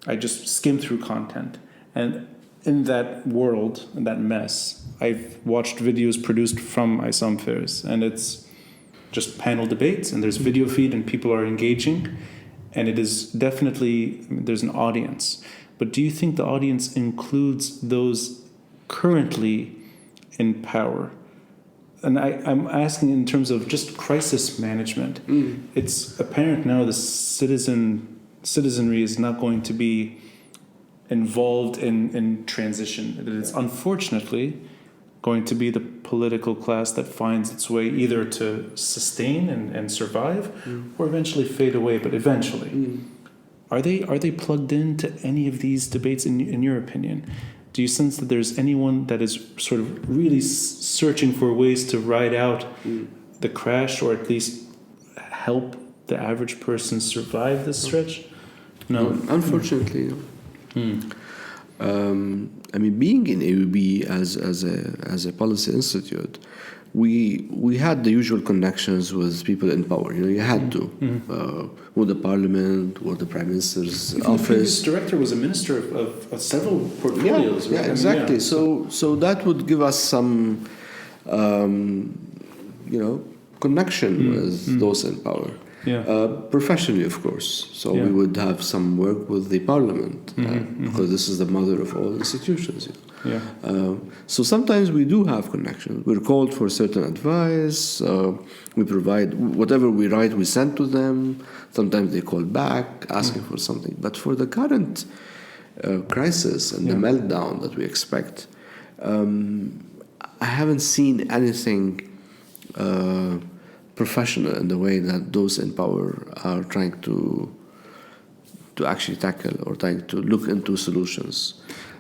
I just skim through content. And in that world, in that mess, I've watched videos produced from Issam Fares. And it's just panel debates, and there's video feed, and people are engaging. And it is definitely, there's an audience. But do you think the audience includes those currently in power? And I'm asking in terms of just crisis management. It's apparent now the citizenry is not going to be involved in transition. It is unfortunately going to be the political class that finds its way either to sustain and survive or eventually fade away, but eventually. Are they plugged into any of these debates in your opinion? Do you sense that there's anyone that is sort of really searching for ways to ride out the crash, or at least help the average person survive this stretch? No. Unfortunately, no. I mean, being in AUB as a policy institute, we had the usual connections with people in power. You had to, with the parliament, with the prime minister's office. The previous director was a minister of several portfolios. Yeah, exactly. So that would give us some, connection with those in power. Professionally, of course. So we would have some work with the parliament because this is the mother of all institutions. So sometimes we do have connections. We're called for certain advice. We provide whatever we write, we send to them. Sometimes they call back asking for something. But for the current crisis and the meltdown that we expect, I haven't seen anything professional in the way that those in power are trying to actually tackle or trying to look into solutions.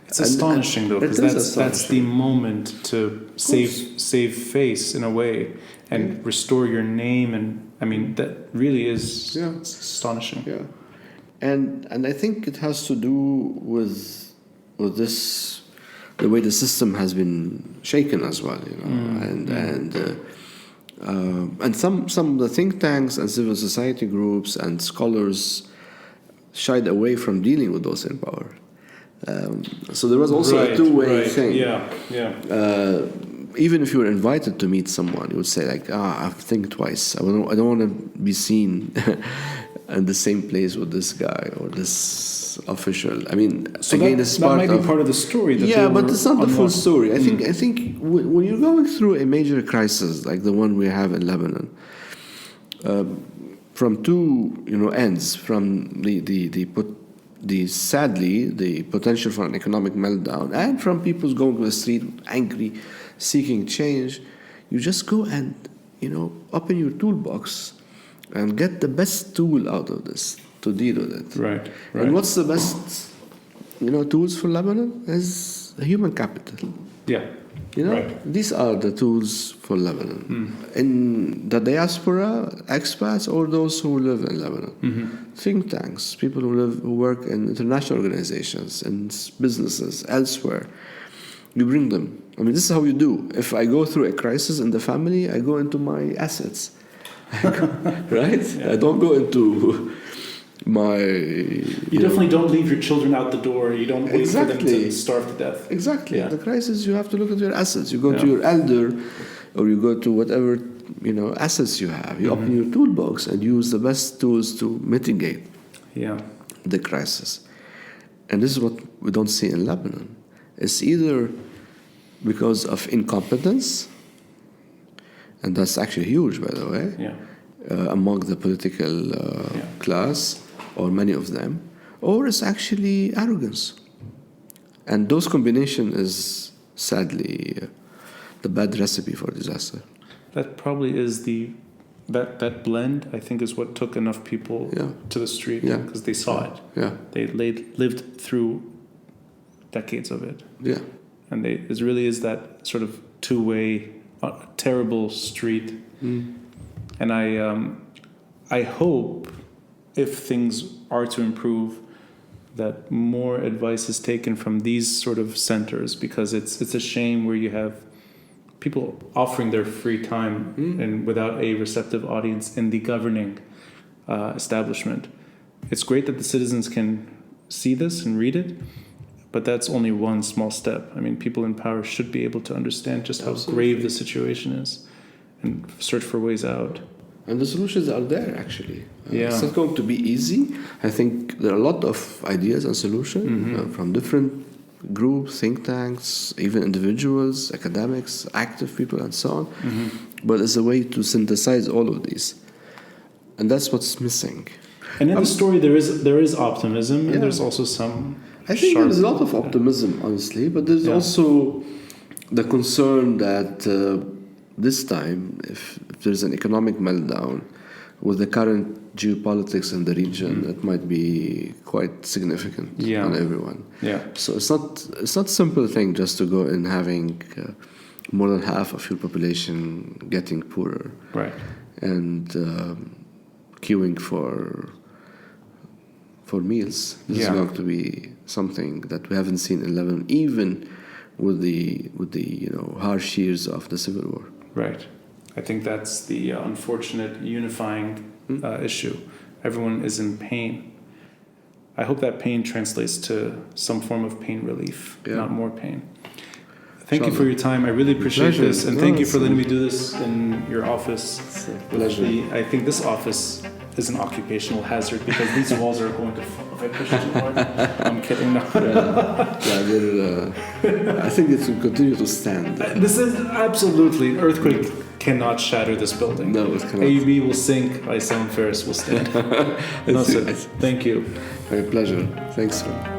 It's astonishing, though, because that's the moment to save face in a way and restore your name, and I mean that really is astonishing. Yeah, and I think it has to do with this, the way the system has been shaken as well, and some of the think tanks and civil society groups and scholars shied away from dealing with those in power. So there was also a two-way thing. Even if you were invited to meet someone, you would say like, I think twice. I don't want to be seen in the same place with this guy or this official. I mean, so again, that might be part of the story. But it's not the full story. I think when you're going through a major crisis like the one we have in Lebanon, from two ends, from sadly the potential for an economic meltdown, and from people going to the street angry, seeking change, you just go and open your toolbox and get the best tool out of this to deal with it. Right. And what's the best tools for Lebanon is human capital. These are the tools for Lebanon. In the diaspora, expats, or those who live in Lebanon. Think tanks, people who work in international organizations and businesses elsewhere. You bring them. I mean, this is how you do. If I go through a crisis in the family, I go into my assets. Right? Yeah. I don't go into my... You definitely don't leave your children out the door. You don't wait for them to starve to death. Exactly. Yeah. The crisis, you have to look at your assets. You go to your elder, or you go to whatever assets you have. You open your toolbox and use the best tools to mitigate the crisis. And this is what we don't see in Lebanon. It's either because of incompetence, and that's actually huge, by the way, among the political class, or many of them, or it's actually arrogance. And those combination is sadly the bad recipe for disaster. That probably is that blend, I think, is what took enough people to the street, because they saw it. Yeah. They lived through decades of it. Yeah. And it really is that sort of two-way, terrible street. And I hope, if things are to improve, that more advice is taken from these sort of centers, because it's a shame where you have people offering their free time and without a receptive audience in the governing establishment. It's great that the citizens can see this and read it, but that's only one small step. I mean, people in power should be able to understand just how grave the situation is and search for ways out. And the solutions are there, actually. It's not going to be easy. I think there are a lot of ideas and solutions from different groups, think tanks, even individuals, academics, active people, and so on. But it's a way to synthesize all of these. And that's what's missing. And in the story, there is optimism, and there's also some... I think there's a lot of optimism, honestly, but there's also the concern that this time, if there's an economic meltdown, with the current geopolitics in the region, it might be quite significant on everyone. Yeah. So it's not a simple thing just to go in having more than half of your population getting poorer, right, and queuing for meals. This is going to be something that we haven't seen in Lebanon, even with the harsh years of the civil war. Right. I think that's the unfortunate unifying issue. Everyone is in pain. I hope that pain translates to some form of pain relief, not more pain. Thank you for your time. I really appreciate this. And thank you for letting me do this in your office. It's a pleasure. I think this office is an occupational hazard because these walls are going to fall if I push too hard. I'm kidding. No. I think it will continue to stand. This is absolutely an earthquake cannot shatter this building. No, it cannot. AUB will sink. Issam Fares will stand. Nasser, thank you. My pleasure. Thanks, man.